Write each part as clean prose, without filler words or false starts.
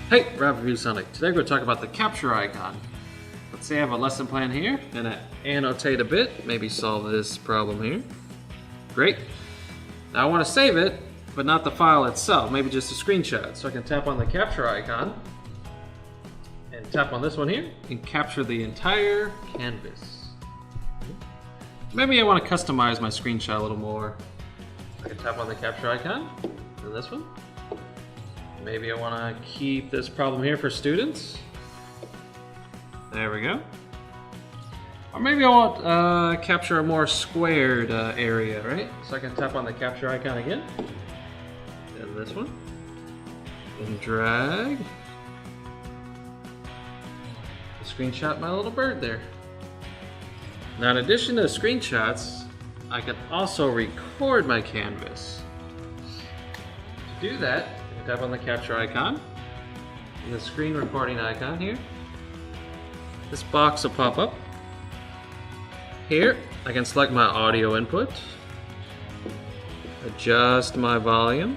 Hey, Review Sonic. Today we're going to talk about the capture icon. Let's say I have a lesson plan here, and I annotate a bit, maybe solve this problem here. Great. Now I want to save it, but not the file itself, maybe just a screenshot. So I can tap on the capture icon, and tap on this one here, and capture the entire canvas. Maybe I want to customize my screenshot a little more. I can tap on the capture icon, and this one. Maybe I want to keep this problem here for students. There we go. Or maybe I want to capture a more squared area, right? So I can tap on the capture icon again. And this one. And drag. Screenshot my little bird there. Now in addition to screenshots, I can also record my canvas. To do that, tap on the capture icon and the screen recording icon here. This box will pop up. Here, I can select my audio input, adjust my volume.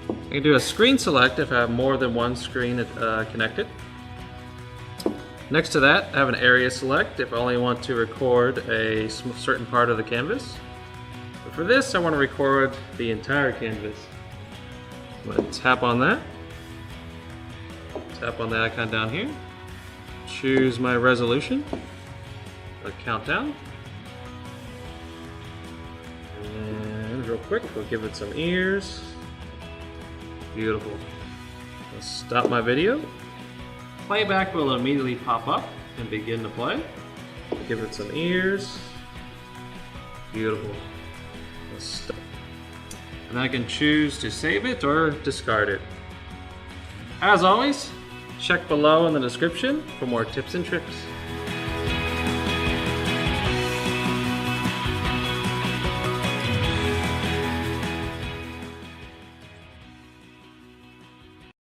I can do a screen select if I have more than one screen connected. Next to that, I have an area select if I only want to record a certain part of the canvas. But for this, I want to record the entire canvas. I'm going to tap on that. Tap on the icon down here. Choose my resolution. A countdown. And real quick, we'll give it some ears. Beautiful. I'll stop my video. Playback will immediately pop up and begin to play. Give it some ears. Beautiful. And I can choose to save it or discard it. As always, check below in the description for more tips and tricks.